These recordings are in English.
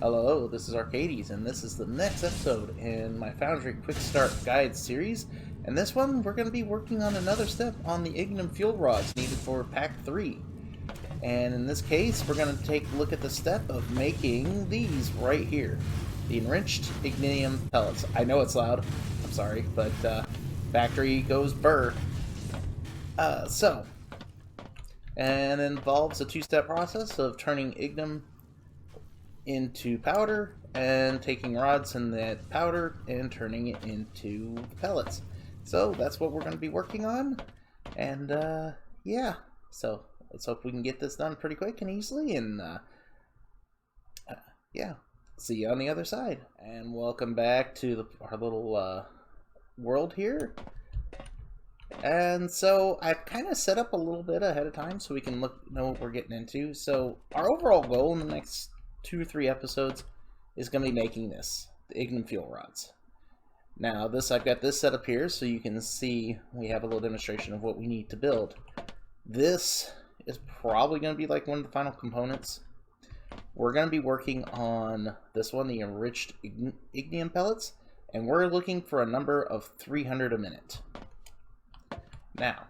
Hello, this is Arcades, and this is the next episode in my Foundry QuickStart Guide series. And this one, we're going to be working on another step on the Ignum Fuel Rods needed for Pack 3. And in this case, we're going to take a look at the step of making these right here. The Enriched Ignum Pellets. I know it's loud, I'm sorry, but factory goes burr. And it involves a two-step process of turning Ignum into powder and taking rods in that powder and turning it into pellets. So that's what we're going to be working on, and yeah, so let's hope we can get this done pretty quick and easily, and yeah, see you on the other side. And welcome back to our little world here. And so I've kind of set up a little bit ahead of time so we can know what we're getting into. So our overall goal in the next 2 or 3 episodes is going to be making this, the Ignum Fuel Rods. Now I've got this set up here so you can see we have a little demonstration of what we need to build. This is probably going to be like one of the final components. We're going to be working on this one, the Enriched Ignum Pellets, and we're looking for a number of 300 a minute. Now,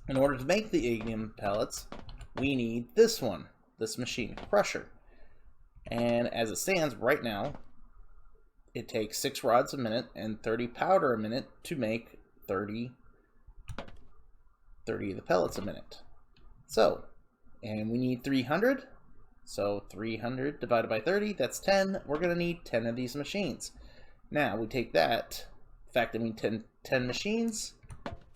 in order to make the Ignum Pellets, we need this one. This machine crusher, and as it stands right now, it takes 6 rods a minute and 30 powder a minute to make 30 of the pellets a minute. So, and we need 300, so 300 divided by 30, that's 10. We're going to need 10 of these machines. Now we take that, in fact, I mean 10 machines,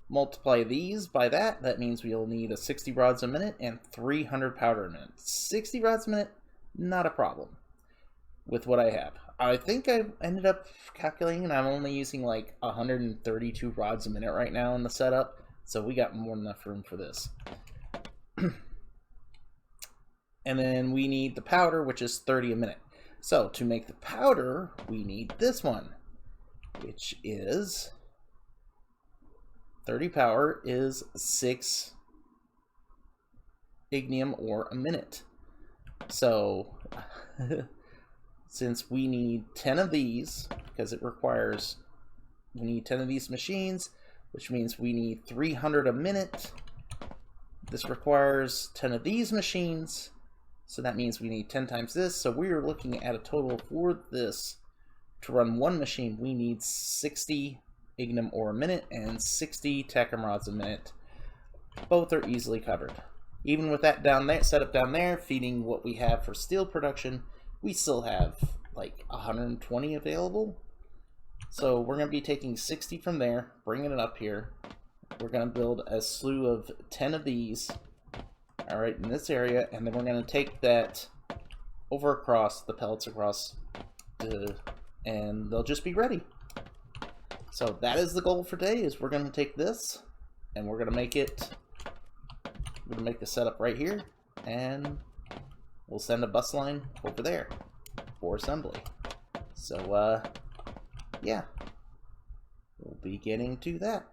multiply these by that means we'll need a 60 rods a minute and 300 powder a minute. 60 rods a minute, not a problem with what I have. I think I ended up calculating and I'm only using like 132 rods a minute right now in the setup, so we got more than enough room for this. And then we need the powder, which is 30 a minute. So to make the powder, we need this one, which is 30 power is 6 Ignum ore a minute. So since we need 10 of these, because we need 10 of these machines, which means we need 300 a minute. This requires 10 of these machines, so that means we need 10 times this. So we're looking at a total for this to run one machine. We need 60 Ignum ore a minute and 60 tachyon rods a minute. Both are easily covered. Even with that down there, set up down there, feeding what we have for steel production, we still have like 120 available. So we're going to be taking 60 from there, bringing it up here. We're going to build a slew of 10 of these, all right, in this area, and then we're going to take that over across, the pellets across, and they'll just be ready. So that is the goal for today, is we're going to take this and we're going to make the setup right here, and we'll send a bus line over there for assembly. So yeah, we'll be getting to that.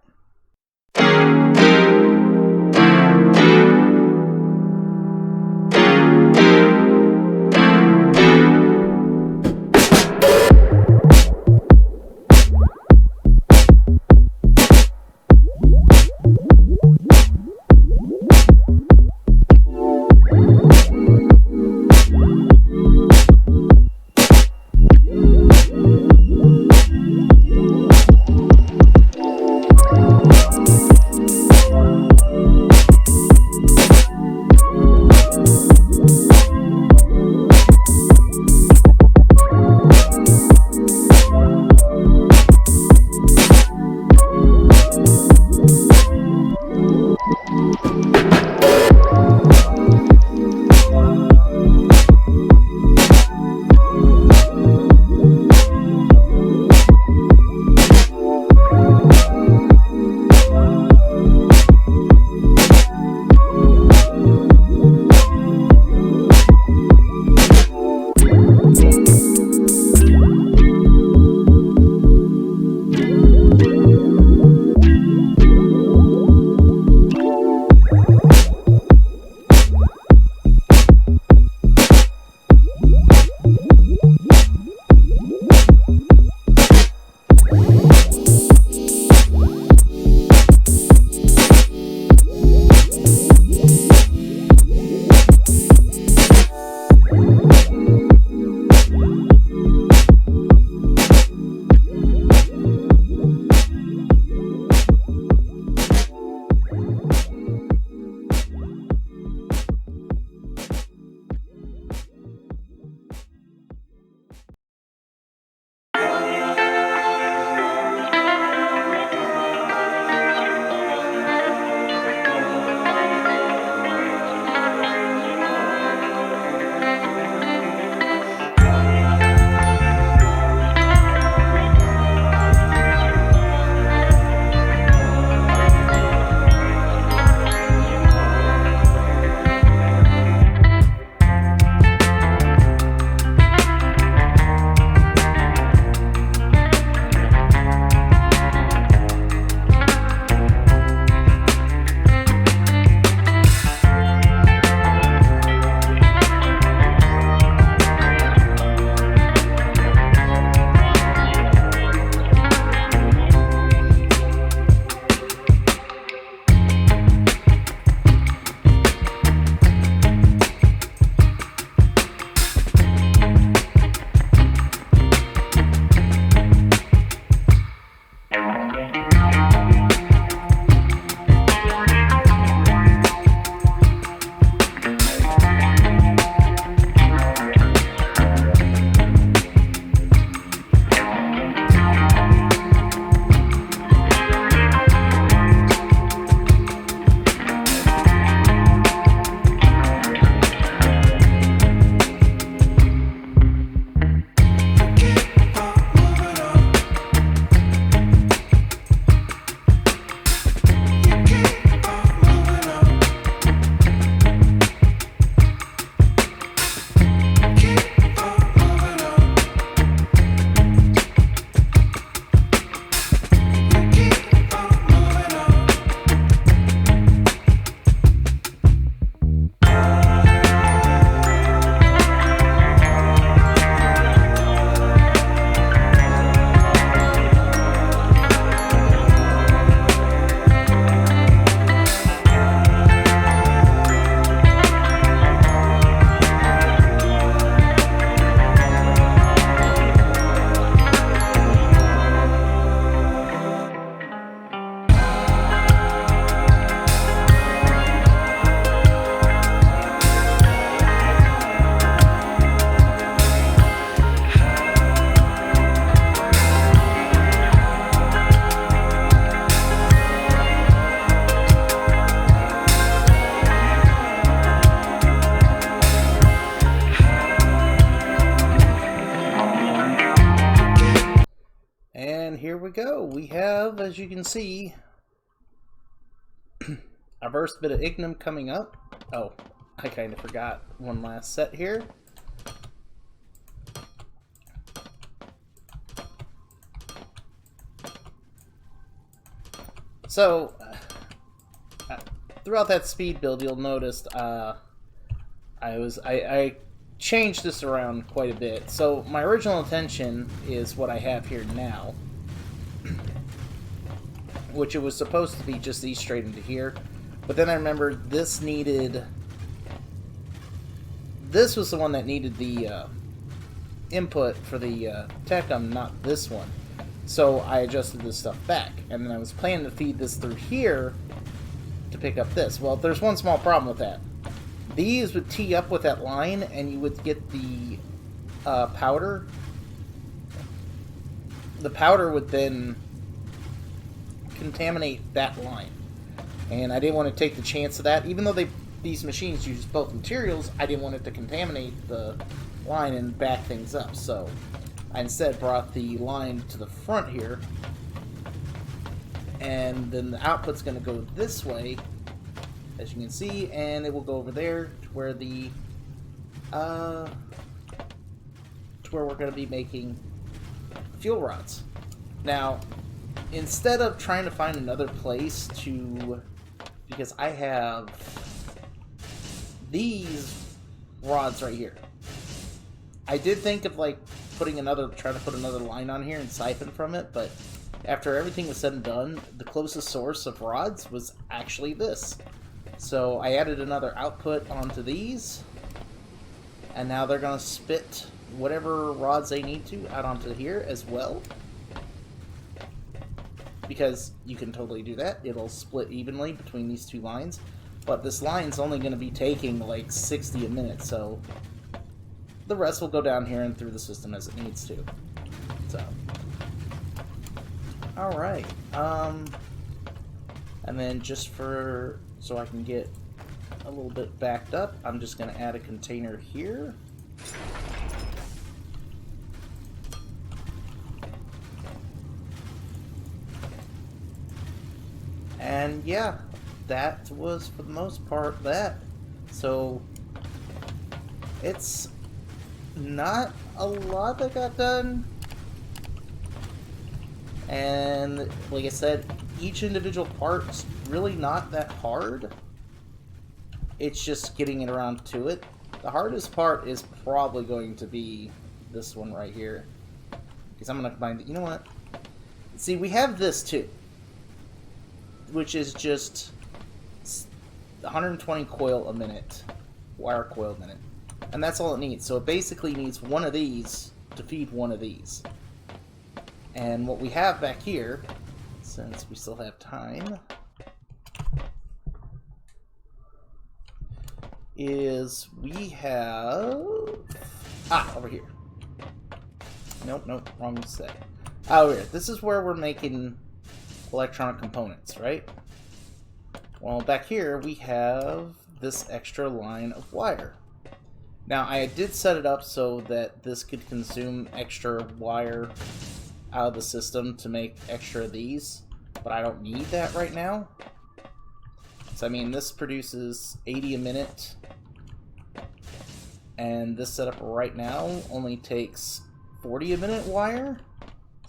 here we go. We have, as you can see, our first bit of Ignum coming up. Oh, I kind of forgot one last set here. So, throughout that speed build, you'll notice I changed this around quite a bit. So my original intention is what I have here now, which it was supposed to be just these straight into here. But then I remembered this was the one that needed the input for the Tecum, not this one. So I adjusted this stuff back, and then I was planning to feed this through here to pick up this. Well, there's one small problem with that. These would tee up with that line, and you would get the powder. The powder would then contaminate that line, and I didn't want to take the chance of that. Even though these machines use both materials, I didn't want it to contaminate the line and back things up. So I instead brought the line to the front here, and then the output's going to go this way, as you can see, and it will go over there to where the to where we're going to be making fuel rods. Now, instead of trying to find another place because I have these rods right here. I did think of like trying to put another line on here and siphon from it, but after everything was said and done, the closest source of rods was actually this. So I added another output onto these, and now they're going to spit whatever rods they need to out onto here as well. Because you can totally do that. It'll split evenly between these two lines. But this line's only going to be taking like 60 a minute, so the rest will go down here and through the system as it needs to. So, alright. And then just so I can get a little bit backed up, I'm just going to add a container here. And yeah, that was for the most part that. So it's not a lot that got done. And like I said, each individual part's really not that hard. It's just getting it around to it. The hardest part is probably going to be this one right here. Because I'm going to combine it. You know what? See, we have this too, which is just 120 coil a minute, wire coil a minute. And that's all it needs. So it basically needs one of these to feed one of these. And what we have back here, since we still have time, is we have... over here. Nope, wrong set. Over here. This is where we're making electronic components, right? Well, back here we have this extra line of wire. Now, I did set it up so that this could consume extra wire out of the system to make extra of these, but I don't need that right now. So, I mean, this produces 80 a minute, and this setup right now only takes 40 a minute wire,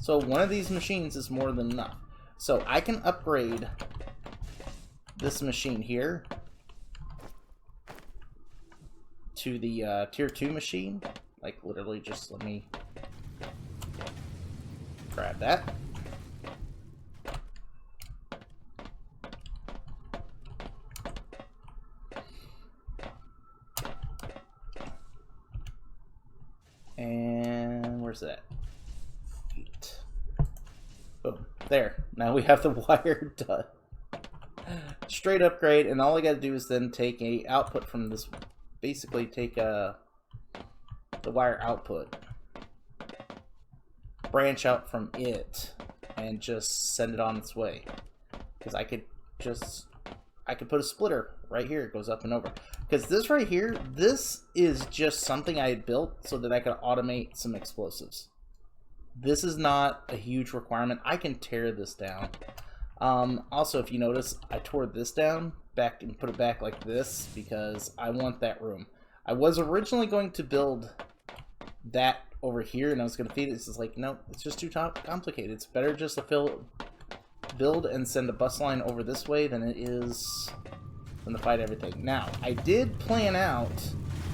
so one of these machines is more than enough. So I can upgrade this machine here to the tier 2 machine. Like, literally, just let me grab that. And where's that? 8. Boom. There. Now we have the wire done. Straight upgrade, and all I gotta do is then take a output from this. Basically take the wire output, branch out from it, and just send it on its way. Because I could put a splitter right here. It goes up and over. Because this right here, this is just something I had built so that I could automate some explosives. This is not a huge requirement. I can tear this down. Also, if you notice, I tore this down back and put it back like this because I want that room. I was originally going to build that over here, and I was going to feed it. It's just like, no, it's just too complicated. It's better just to build and send a bus line over this way than it is to fight everything. Now, I did plan out,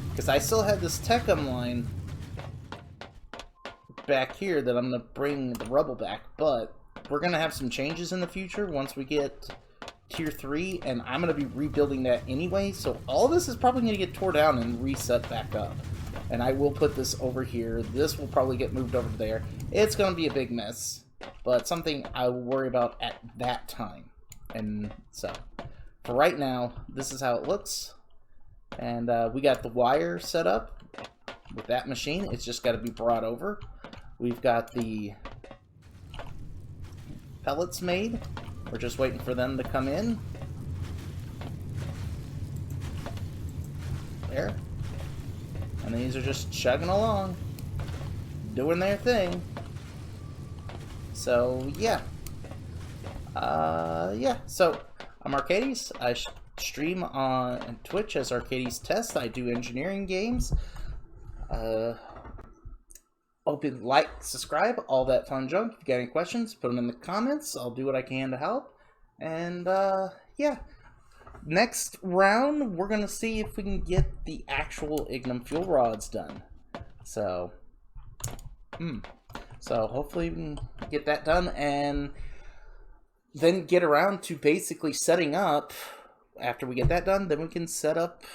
because I still had this Techum line back here that I'm going to bring the rubble back, but we're going to have some changes in the future once we get Tier 3, and I'm going to be rebuilding that anyway, so all this is probably going to get tore down and reset back up. And I will put this over here. This will probably get moved over there. It's going to be a big mess, but something I will worry about at that time. And so, for right now, this is how it looks. And we got the wire set up with that machine. It's just got to be brought over. We've got the pellets made. We're just waiting for them to come in. There. And these are just chugging along, doing their thing. So, yeah. So, I'm Arcades. I stream on Twitch as Arcades Test. I do engineering games. Open, like, subscribe, all that fun junk. If you got any questions, put them in the comments. I'll do what I can to help. And, yeah. Next round, we're going to see if we can get the actual Ignum Fuel Rods done. So, so hopefully we can get that done and then get around to basically setting up. After we get that done, then we can set up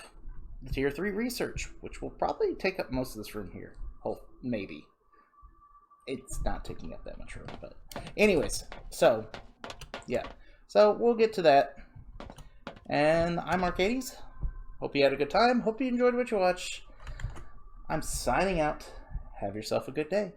the Tier 3 research, which will probably take up most of this room here. Maybe. It's not taking up that much room, but anyways, so, yeah. So, we'll get to that. And I'm Arcades. Hope you had a good time. Hope you enjoyed what you watched. I'm signing out. Have yourself a good day.